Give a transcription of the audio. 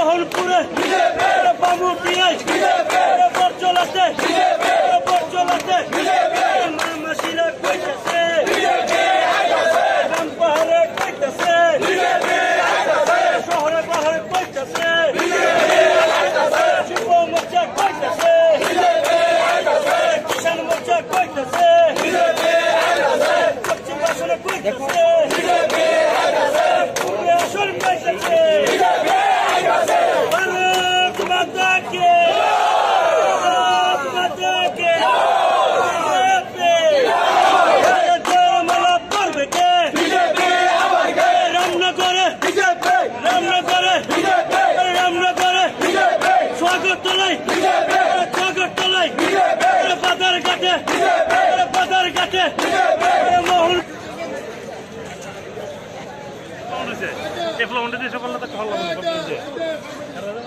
মোহনপুরে বাবু পিয়াই বরচলাতে মামাসিরা কইতেছে গ্রাম পাহাড়ে কইতেছে শহরে পাহাড়ে কইতেছে যুব মোর্চা কইতেছে কিষাণ মোর্চা কইতেছে পশ্চিম আসনে কইতেছে পূর্বে আসন কইতেছে ভারত মাতাকে এফলো উন্ডে দেশে করলে তো ভালো লাগবে।